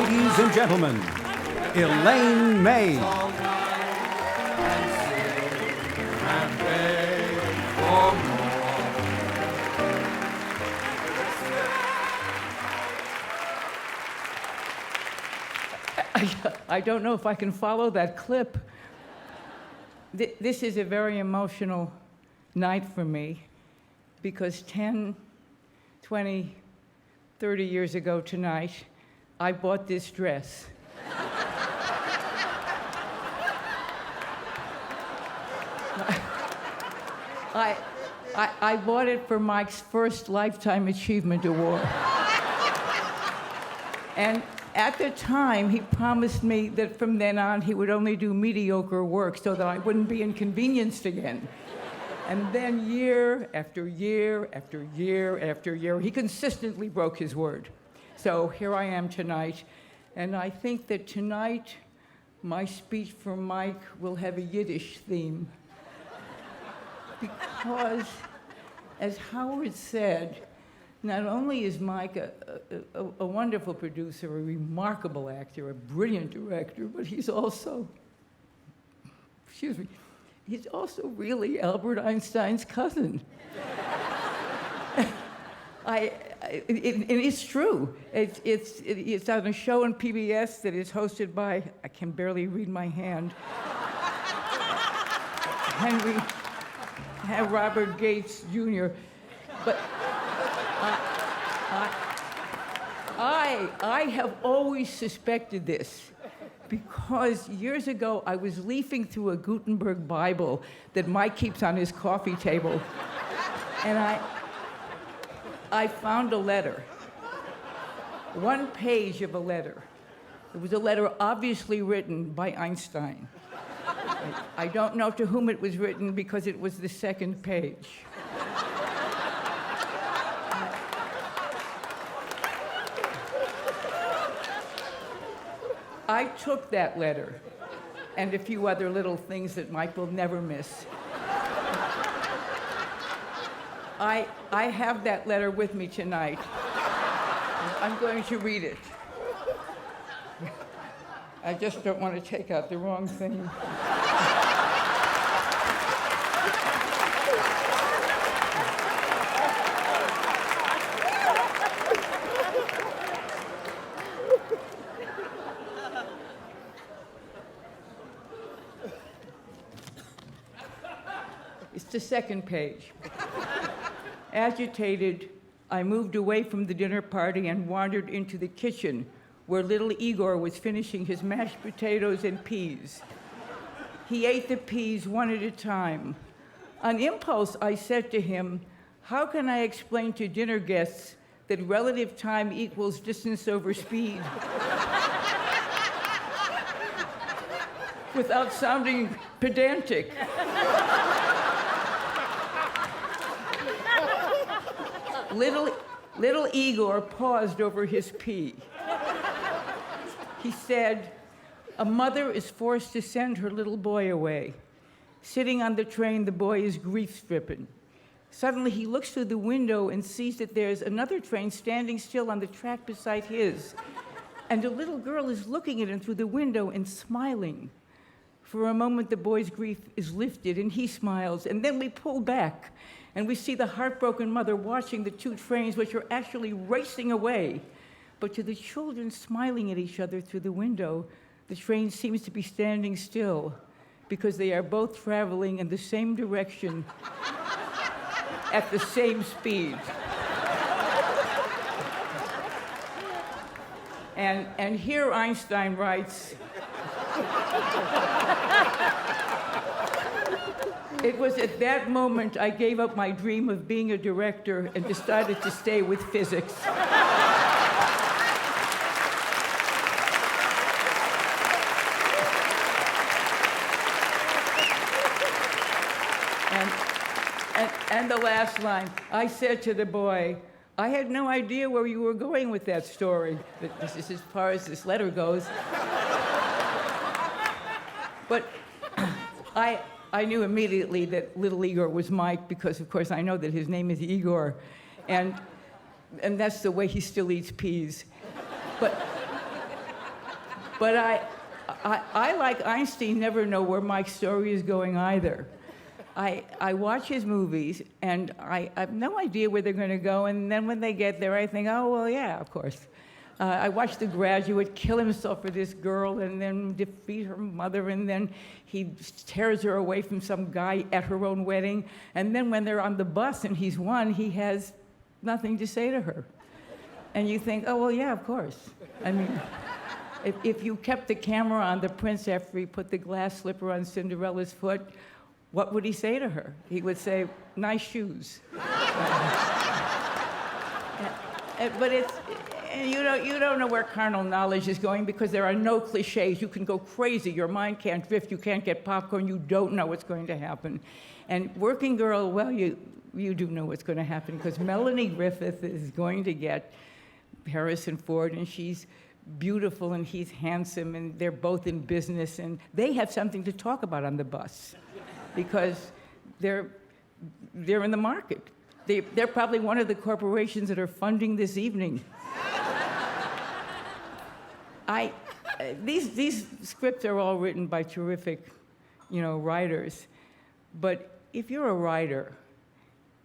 Ladies and gentlemen, Elaine May. I don't know if I can follow that clip. This is a very emotional night for me because 10, 20, 30 years ago tonight, I bought this dress. I bought it for Mike's first Lifetime Achievement Award. And at the time, he promised me that from then on, he would only do mediocre work so that I wouldn't be inconvenienced again. And then year after year after year after year, he consistently broke his word. So here I am tonight, and I think that tonight, my speech for Mike will have a Yiddish theme. Because, as Howard said, not only is Mike a wonderful producer, a remarkable actor, a brilliant director, but he's also, he's also really Albert Einstein's cousin. It's true. It's on a show on PBS that is hosted by, I can barely read my hand, Robert Gates Jr. But I have always suspected this because years ago I was leafing through a Gutenberg Bible that Mike keeps on his coffee table, and I found a letter, one page of a letter. It was a letter obviously written by Einstein. I don't know to whom it was written because it was the second page. I took that letter and a few other little things that Mike will never miss. I have that letter with me tonight. I'm going to read it. I just don't want to take out the wrong thing. It's the second page. Agitated, I moved away from the dinner party and wandered into the kitchen where little Igor was finishing his mashed potatoes and peas. He ate the peas one at a time. On impulse, I said to him, "How can I explain to dinner guests that relative time equals distance over speed?" Without sounding pedantic. Little Igor paused over his pea. He said, "A mother is forced to send her little boy away. Sitting on the train, the boy is grief-stricken. Suddenly, he looks through the window and sees that there's another train standing still on the track beside his. And a little girl is looking at him through the window and smiling. For a moment, the boy's grief is lifted, and he smiles. And then we pull back, and we see the heartbroken mother watching the two trains, which are actually racing away. But to the children smiling at each other through the window, the train seems to be standing still because they are both traveling in the same direction at the same speed." And here Einstein writes, "It was at that moment I gave up my dream of being a director and decided to stay with physics." And the last line, I said to the boy, "I had no idea where you were going with that story." This is as far as this letter goes. But I knew immediately that little Igor was Mike because, of course, I know that his name is Igor. And that's the way he still eats peas. But I, like Einstein, never know where my story is going either. I watch his movies, and I have no idea where they're going to go, and then when they get there, I think, oh, well, yeah, of course. I watched The Graduate kill himself for this girl and then defeat her mother, and then he tears her away from some guy at her own wedding, and then when they're on the bus and he's won, he has nothing to say to her. And you think, oh, well, yeah, of course. I mean, if you kept the camera on the prince after he put the glass slipper on Cinderella's foot, what would he say to her? He would say, nice shoes. But it's, you don't know where carnal knowledge is going because there are no cliches. You can go crazy. Your mind can't drift. You can't get popcorn. You don't know what's going to happen. And Working Girl, well, you do know what's going to happen because Melanie Griffith is going to get Harrison Ford, and she's beautiful and he's handsome, and they're both in business, and they have something to talk about on the bus because they're in the market. They're probably one of the corporations that are funding this evening. These scripts are all written by terrific, writers. But if you're a writer,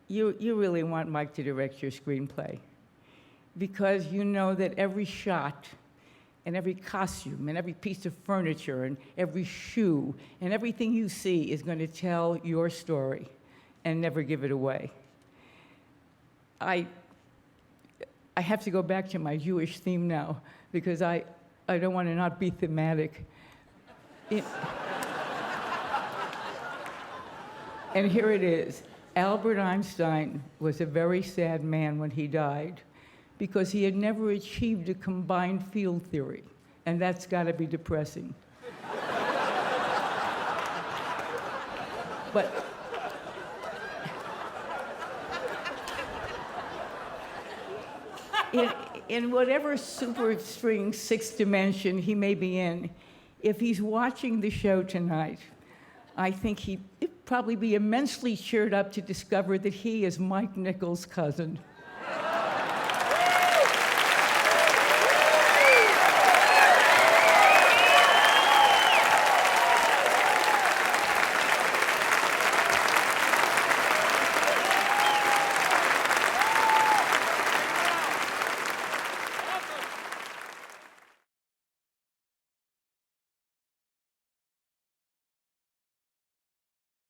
you really want Mike to direct your screenplay because you know that every shot and every costume and every piece of furniture and every shoe and everything you see is going to tell your story and never give it away. I have to go back to my Jewish theme now because I don't want to not be thematic. And here it is. Albert Einstein was a very sad man when he died because he had never achieved a combined field theory, and that's got to be depressing. But in whatever superstring sixth dimension he may be in, if he's watching the show tonight, I think he'd probably be immensely cheered up to discover that he is Mike Nichols' cousin.